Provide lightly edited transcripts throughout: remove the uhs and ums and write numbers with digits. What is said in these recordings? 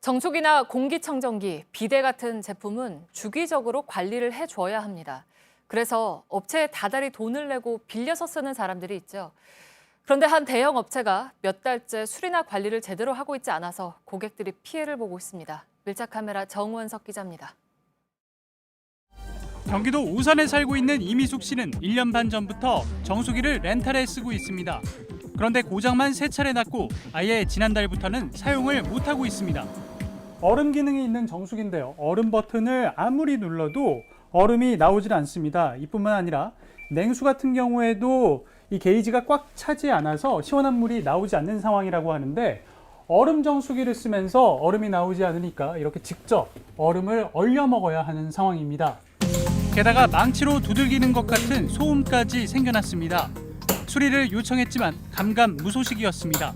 정수기나 공기청정기, 비데 같은 제품은 주기적으로 관리를 해줘야 합니다. 그래서 업체에 다달이 돈을 내고 빌려서 쓰는 사람들이 있죠. 그런데 한 대형 업체가 몇 달째 수리나 관리를 제대로 하고 있지 않아서 고객들이 피해를 보고 있습니다. 밀착 카메라 정원석 기자입니다. 경기도 오산에 살고 있는 이미숙 씨는 1년 반 전부터 정수기를 렌탈에 쓰고 있습니다. 그런데 고장만 3차례 났고 아예 지난달부터는 사용을 못하고 있습니다. 얼음 기능이 있는 정수기인데요. 얼음 버튼을 아무리 눌러도 얼음이 나오질 않습니다. 이뿐만 아니라 냉수 같은 경우에도 이 게이지가 꽉 차지 않아서 시원한 물이 나오지 않는 상황이라고 하는데 얼음 정수기를 쓰면서 얼음이 나오지 않으니까 이렇게 직접 얼음을 얼려 먹어야 하는 상황입니다. 게다가 망치로 두들기는 것 같은 소음까지 생겨났습니다. 수리를 요청했지만 감감무소식이었습니다.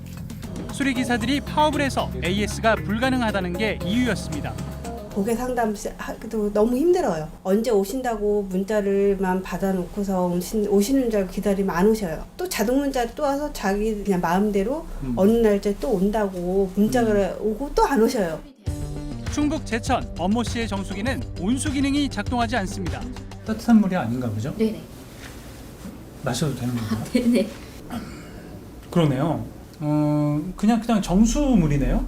수리기사들이 파업을 해서 AS가 불가능하다는 게 이유였습니다. 고객 상담도 너무 힘들어요. 언제 오신다고 문자를만 받아놓고서 오시는 줄 알고 기다리면 안 오셔요. 또 자동 문자 또 와서 자기 그냥 마음대로 어느 날짜 또 온다고 문자가 오고 또 안 오셔요. 충북 제천 엄모 씨의 정수기는 온수 기능이 작동하지 않습니다. 따뜻한 물이 아닌가 보죠? 네네. 마셔도 되는 건가요? 네네. 그러네요. 그냥 정수물이네요.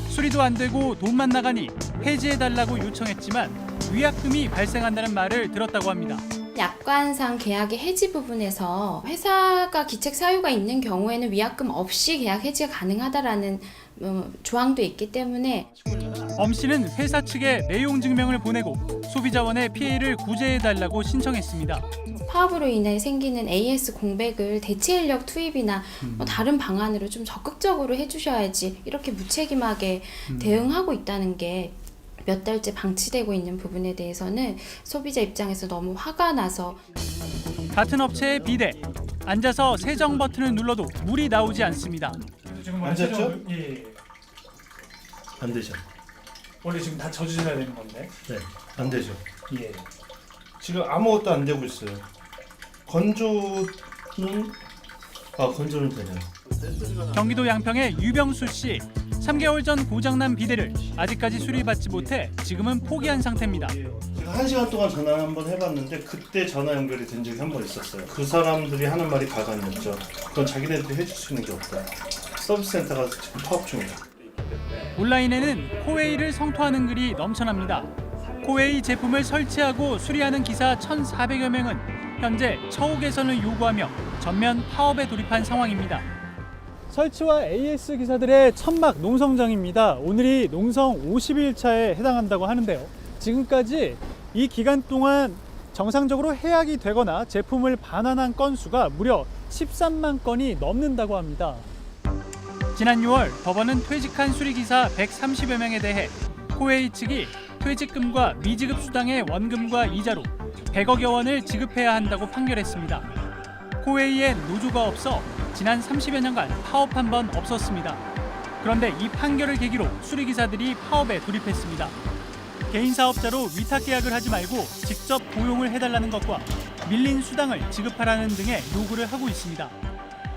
수리도 안 되고 돈만 나가니 폐지해달라고 요청했지만 위약금이 발생한다는 말을 들었다고 합니다. 약관상 계약의 해지 부분에서 회사가 기책 사유가 있는 경우에는 위약금 없이 계약 해지가 가능하다라는 조항도 있기 때문에 엄 씨는 회사 측에 내용 증명을 보내고 소비자원의 피해를 구제해달라고 신청했습니다. 파업으로 인해 생기는 AS 공백을 대체 인력 투입이나 다른 방안으로 좀 적극적으로 해주셔야지 이렇게 무책임하게 대응하고 있다는 게 몇 달째 방치되고 있는 부분에 대해서는 소비자 입장에서 너무 화가 나서. 같은 업체의 비데, 앉아서 세정 버튼을 눌러도 물이 나오지 않습니다. 지금 앉았죠? 예. 안 되죠. 원래 지금 다 젖으셔야 되는 건데. 네, 안 되죠. 예. 지금 아무것도 안 되고 있어요. 건조는 되네요. 경기도 양평의 유병수 씨, 3개월 전 고장난 비데를 아직까지 수리받지 못해 지금은 포기한 상태입니다. 제가 1시간 동안 전화를 한번 해봤는데 그때 전화 연결이 된 적이 한 번 있었어요. 그 사람들이 하는 말이 가관이었죠. 그건 자기네들이 해줄 수 있는 게 없다. 서비스 센터가 지금 파업 중이다. 온라인에는 코웨이를 성토하는 글이 넘쳐납니다. 코웨이 제품을 설치하고 수리하는 기사 1,400여 명은 현재 처우 개선을 요구하며 전면 파업에 돌입한 상황입니다. 설치와 AS 기사들의 천막 농성장입니다. 오늘이 농성 50일차에 해당한다고 하는데요. 지금까지 이 기간 동안 정상적으로 해약이 되거나 제품을 반환한 건수가 무려 13만 건이 넘는다고 합니다. 지난 6월 법원은 퇴직한 수리기사 130여 명에 대해 코웨이 측이 퇴직금과 미지급 수당의 원금과 이자로 100억여 원을 지급해야 한다고 판결했습니다. 코웨이엔 노조가 없어 지난 30여 년간 파업 한 번 없었습니다. 그런데 이 판결을 계기로 수리기사들이 파업에 돌입했습니다. 개인 사업자로 위탁 계약을 하지 말고 직접 고용을 해달라는 것과 밀린 수당을 지급하라는 등의 요구를 하고 있습니다.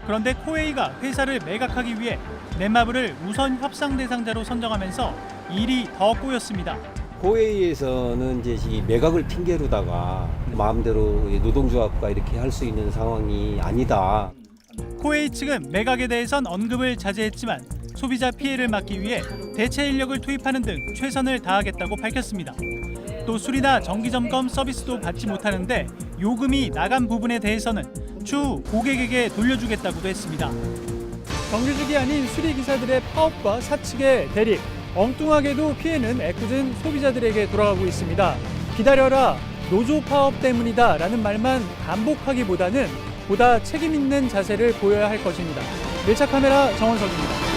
그런데 코웨이가 회사를 매각하기 위해 넷마블을 우선 협상 대상자로 선정하면서 일이 더 꼬였습니다. 코웨이에서는 이제 이 매각을 핑계로다가 마음대로 노동조합과 이렇게 할 수 있는 상황이 아니다. 코웨이 측은 매각에 대해선 언급을 자제했지만 소비자 피해를 막기 위해 대체 인력을 투입하는 등 최선을 다하겠다고 밝혔습니다. 또 수리나 정기점검 서비스도 받지 못하는데 요금이 나간 부분에 대해서는 추후 고객에게 돌려주겠다고도 했습니다. 정규직이 아닌 수리기사들의 파업과 사측의 대립, 엉뚱하게도 피해는 애꿎은 소비자들에게 돌아가고 있습니다. 기다려라, 노조 파업 때문이다 라는 말만 반복하기보다는 보다 책임 있는 자세를 보여야 할 것입니다. 밀착 카메라 정원석입니다.